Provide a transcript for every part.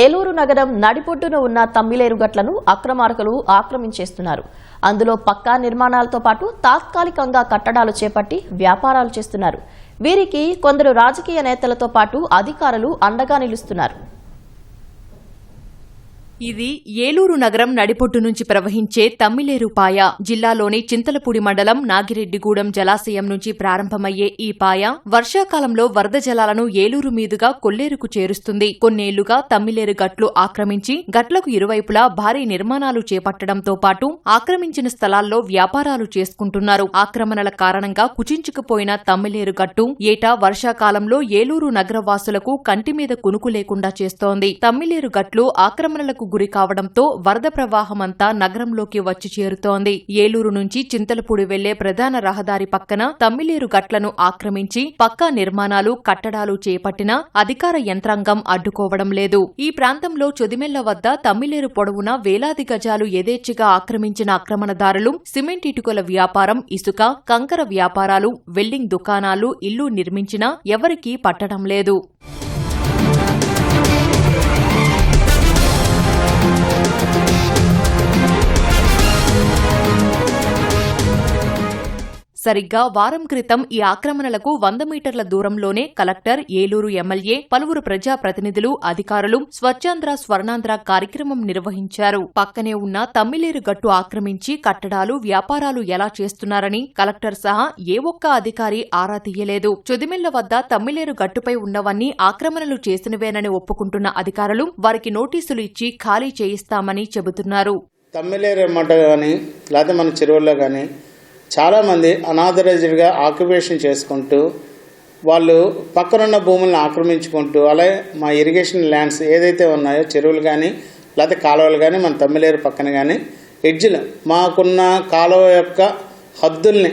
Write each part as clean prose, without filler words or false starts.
ఏలూరు నగరం నడిపొడ్డున ఉన్న తమ్మిలేరు గట్లను అక్రమార్కులు ఆక్రమించేస్తున్నారు. అందులో పక్కా నిర్మాణాలతో పాటు తాత్కాలికంగా కట్టడాలు చేపట్టి వ్యాపారాలు చేస్తున్నారు. వీరికి కొందరు రాజకీయ నేతలతో పాటు అధికారులు అండగా నిలుస్తున్నారు. ఇది ఏలూరు నగరం నడిపొట్టు నుంచి ప్రవహించే తమ్మిలేరు పాయ. జిల్లాలోని చింతలపూడి మండలం నాగిరెడ్డిగూడెం జలాశయం నుంచి ప్రారంభమయ్యే ఈ పాయ వర్షాకాలంలో వరద జలాలను ఏలూరు మీదుగా కొల్లేరుకు చేరుస్తుంది. కొన్నేళ్లుగా తమ్మిలేరు గట్లు ఆక్రమించి గట్లకు ఇరువైపులా భారీ నిర్మాణాలు చేపట్టడంతో పాటు ఆక్రమించిన స్థలాల్లో వ్యాపారాలు చేసుకుంటున్నారు. ఆక్రమణల కారణంగా కుచించుకుపోయిన తమ్మిలేరు గట్టు ఏటా వర్షాకాలంలో ఏలూరు నగరవాసులకు కంటిమీద కునుకు లేకుండా చేస్తోంది. తమ్మిలేరు గట్లు ఆక్రమణలకు గురి కావడంతో వరద ప్రవాహమంతా నగరంలోకి వచ్చి చేరుతోంది. ఏలూరు నుంచి చింతలపూడి వెళ్లే ప్రధాన రహదారి పక్కన తమ్మిలేరు గట్లను ఆక్రమించి పక్కా నిర్మాణాలు కట్టడాలు చేపట్టినా అధికార యంత్రాంగం అడ్డుకోవడం లేదు. ఈ ప్రాంతంలో చొదిమెళ్ల వద్ద తమ్మిలేరు పొడవునా వేలాది గజాలు యథేచ్ఛగా ఆక్రమించిన ఆక్రమణదారులు సిమెంట్ ఇటుకల వ్యాపారం, ఇసుక, కంకర వ్యాపారాలు, వెల్డింగ్ దుకాణాలు, ఇల్లు నిర్మించినా ఎవరికీ పట్టడం లేదు. సరిగ్గా వారం క్రితం ఈ ఆక్రమణలకు 100 మీటర్ల దూరంలోనే కలెక్టర్, ఏలూరు ఎమ్మెల్యే, పలువురు ప్రజాప్రతినిధులు, అధికారులు స్వచ్ఛాంధ్ర స్వర్ణాంధ్ర కార్యక్రమం నిర్వహించారు. పక్కనే ఉన్న తమ్మిలేరు గట్టు ఆక్రమించి కట్టడాలు, వ్యాపారాలు ఎలా చేస్తున్నారని కలెక్టర్ సహా ఏ ఒక్క అధికారి ఆరా తీయలేదు. చొదిమెళ్ల వద్ద తమ్మిలేరు గట్టుపై ఉన్నవన్నీ ఆక్రమణలు చేసినవేనని ఒప్పుకుంటున్న అధికారులు వారికి నోటీసులు ఇచ్చి ఖాళీ చేయిస్తామని చెబుతున్నారు. తమ్మిలేరు మట కానీ లేకపోతే మన చెరువుల్లో కానీ చాలామంది అనాథరైజ్డ్గా ఆక్యుపేషన్ చేసుకుంటూ వాళ్ళు పక్కనున్న భూములను ఆక్రమించుకుంటూ అలాగే మా ఇరిగేషన్ ల్యాండ్స్ ఏదైతే ఉన్నాయో చెరువులు కానీ లేకపోతే కాలువలు కానీ మన తమ్మిలేరు పక్కన కానీ ఎడ్జ్లు మాకున్న కాలువ యొక్క హద్దుల్ని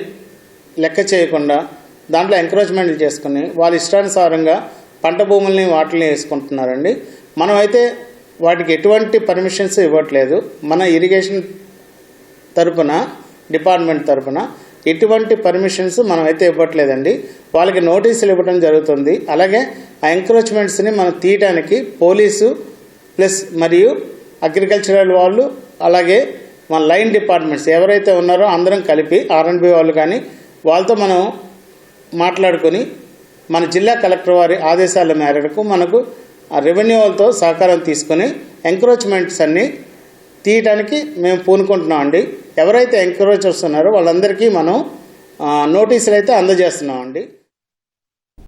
లెక్క చేయకుండా దాంట్లో ఎంకరేజ్మెంట్లు చేసుకుని వాళ్ళ ఇష్టానుసారంగా పంట భూముల్ని వాటిని వేసుకుంటున్నారండి. మనమైతే వాటికి ఎటువంటి పర్మిషన్స్ ఇవ్వట్లేదు. మన ఇరిగేషన్ తరపున డిపార్ట్మెంట్ తరఫున ఎటువంటి పర్మిషన్స్ మనమైతే ఇవ్వట్లేదండి. వాళ్ళకి నోటీసులు ఇవ్వడం జరుగుతుంది. అలాగే ఆ ఎంక్రోచ్మెంట్స్ని మనం తీయడానికి పోలీసు ప్లస్ మరియు అగ్రికల్చరల్ వాళ్ళు అలాగే మన లైన్ డిపార్ట్మెంట్స్ ఎవరైతే ఉన్నారో అందరం కలిపి R&B వాళ్ళు కానీ వాళ్ళతో మనం మాట్లాడుకొని మన జిల్లా కలెక్టర్ వారి ఆదేశాల మేరకు మనకు రెవెన్యూ వాళ్ళతో సహకారం తీసుకొని ఎంక్రోచ్మెంట్స్ అన్నీ తీయటానికి మేము పూనుకుంటున్నాం అండి. ఎవరైతే ఎంకరేజ్ చేస్తున్నారో వాళ్ళందరికీ మనం నోటీసులు అయితే అందజేస్తున్నాం అండి.